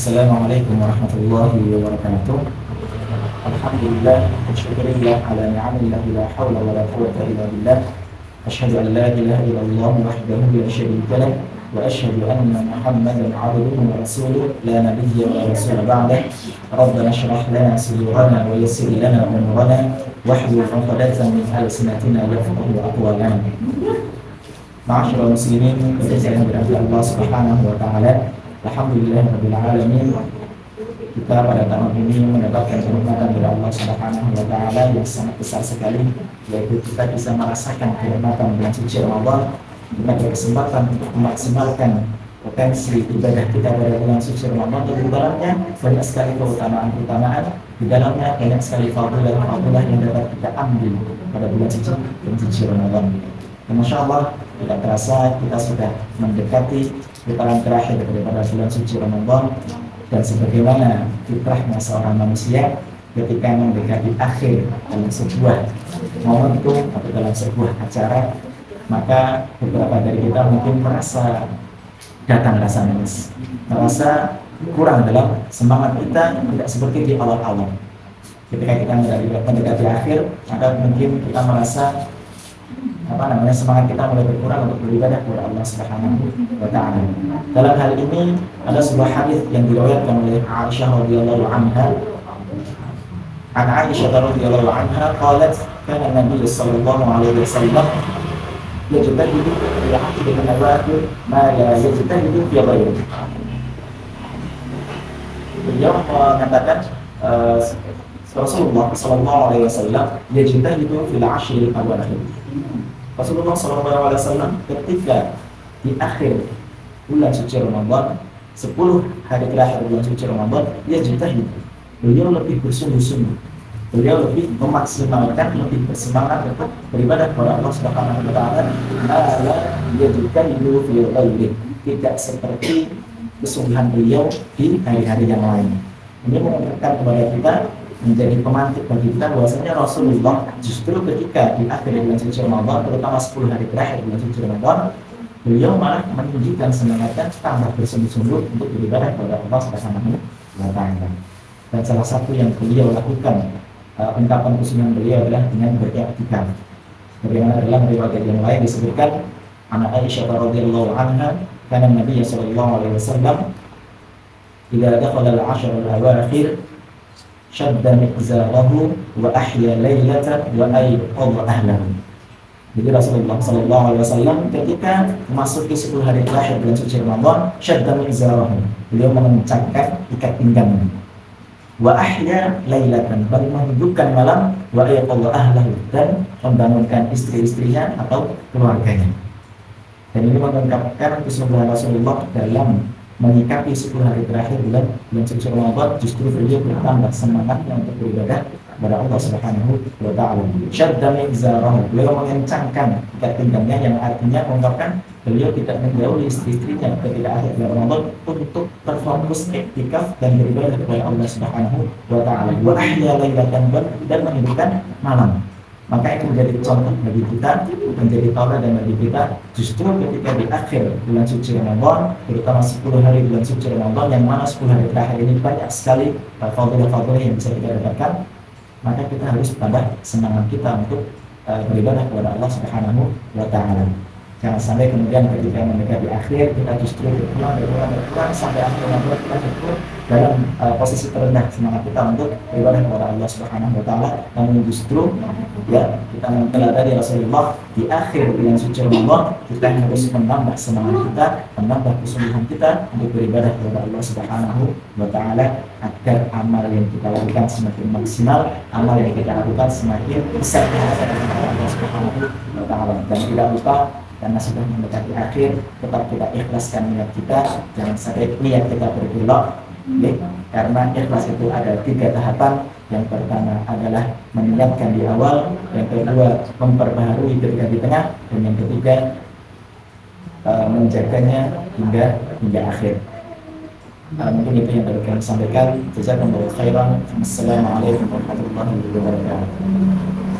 Assalamualaikum warahmatullahi wabarakatuh. Alhamdulillah, syukurillah ala ni'amillah, la hawla wa la quwwata illa billah. Asyhadu an la ilaha illallah wahdahu la syarika lah wa asyhadu anna Muhammadan 'abduhu wa rasuluh la nabiyya wa la rasula ba'dah. Rabbana shrah lana sadrana wa yassir lana umurana wahlul 'uqdatam min alsinatina yafqahu aqwalana. Ma'asyiral muslimin, yang dirahmati Allah Subhanahu wa taala. Alhamdulillahirabbil alamin. Kita pada tahun ini mendapatkan kenikmatan dari Allah Subhanahu wa taala yang sangat besar sekali, yaitu kita bisa merasakan kenikmatan bulan suci Ramadan. Kita berkesempatan untuk memaksimalkan potensi ibadah kita pada bulan suci Ramadan. Di dalamnya banyak sekali keutamaan-keutamaan, di dalamnya banyak sekali fadilah yang dapat kita ambil pada bulan suci Ramadan. Dan Masya Allah, tidak terasa kita sudah mendekati putaran terakhir daripada bulan suci Ramadan. Dan sebagaimana fitrahnya seorang manusia, ketika mendekati akhir dalam sebuah momentum atau dalam sebuah acara, maka beberapa dari kita mungkin merasa datang rasa malas, merasa kurang dalam semangat kita, tidak seperti di awal-awal. Ketika kita mendekati akhir, maka mungkin kita merasa semangat kita mulai berkurang untuk beribadah kepada Allah Subhanahu wa taala. Dalam hal ini ada sebuah hadis yang diriwayatkan oleh Aisyah radhiyallahu anha. An Aisyah radhiyallahu anha qalat kana Nabi sallallahu alaihi wasallam yajtahidu fi haqqi al-awakhir ma la yajtahidu fi ghairihi. Beliau mengatakan Rasulullah sallallahu alaihi wasallam yajtahidu fil 'ashr al-awakhir. Rasulullah SAW ketika di akhir bulan suci Ramadan, 10 hari terakhir bulan suci Ramadan, dia jitahid. Beliau lebih bersungguh-sungguh, beliau lebih memaksimalkan, lebih bersemangat untuk beribadah kepada Allah Subhanahu wa taala. Dia jitahidu fil ghairi, tidak seperti kesungguhan beliau di hari-hari yang lain. Ini menunjukkan kepada kita, menjadi pemantik bagi kita bahwasanya Rasulullah justru ketika di akhir bulan suci Ramadan, terutama 10 hari terakhir bulan suci Ramadan, beliau malah menunjukkan semangatnya tambah bersungguh-sungguh untuk beribadah kepada Allah Subhanahu wa taala. Dan salah satu yang beliau lakukan, ungkapan kesungguhan beliau adalah dengan beriktikaf. Bagaimana dalam riwayat yang lain disebutkan, anak Aisyah radhiyallahu anha, kana Nabi sallallahu alaihi wasallam idza dakhala al-'ashr al-awakhir syadda mi'zarahu wa ahya laylatan wa ayqadha ahlahu. Jadi Rasulullah sallallahu alaihi wasallam ketika memasuki 10 hari terakhir bulan suci Ramadan, syadda mi'zarahu, beliau mengencangkan ikat pinggangnya. Wa ahya laylatan, beliau menghidupkan malam, wa ayqadha ahlahu, dan membangunkan istri-istrinya atau keluarganya. Dan ini mengungkapkan kesungguhan Rasulullah dalam menyikapi 10 hari terakhir bulan suci Ramadan. Justru beliau bertambah semangatnya untuk beribadah kepada Allah Subhanahu wa taala. Syadda mi'zarahu, beliau mengencangkan ikat pinggangnya, yang artinya mengungkapkan beliau tidak menjauhi istri-istrinya ketika akhir bulan Ramadan untuk berfokus iktikaf dan beribadah kepada Allah Subhanahu wa taala. Wa ahya lailatan, dan menghidupkan malam. Maka itu menjadi contoh bagi kita, menjadi tauladan bagi kita, justru ketika di akhir bulan suci Ramadan, terutama 10 hari bulan suci Ramadan, yang mana 10 hari terakhir ini banyak sekali fadilah-fadilah yang bisa kita dapatkan, maka kita harus tambah semangat kita untuk beribadah kepada Allah Subhanahu wa taala. Jangan sampai kemudian ketika mendekati akhir kita justru berkurang sampai akhirnya kita berkurang dalam posisi terendah semangat kita untuk beribadah kepada Allah Subhanahu wa taala. Namun justru kita mempelajari Rasulullah di akhir bulan suci Ramadan, kita harus menambah semangat kita, menambah kesungguhan kita untuk beribadah kepada Allah Subhanahu wa taala, agar amal yang kita lakukan semakin maksimal, amal yang kita lakukan semakin besar kepada Allah Subhanahu wa taala. Dan tidak lupa, karena sudah mendekati akhir, tetap kita ikhlaskan niat kita, jangan sampai niat kita berbelok. Karena ikhlas itu ada 3 tahapan. Yang pertama adalah meniatkan di awal, yang kedua memperbaharui ketika di tengah, dan yang ketiga menjaganya hingga akhir. Mungkin itu yang dapat kami sampaikan. Jazakumullahu khairan. Assalamualaikum warahmatullahi wabarakatuh.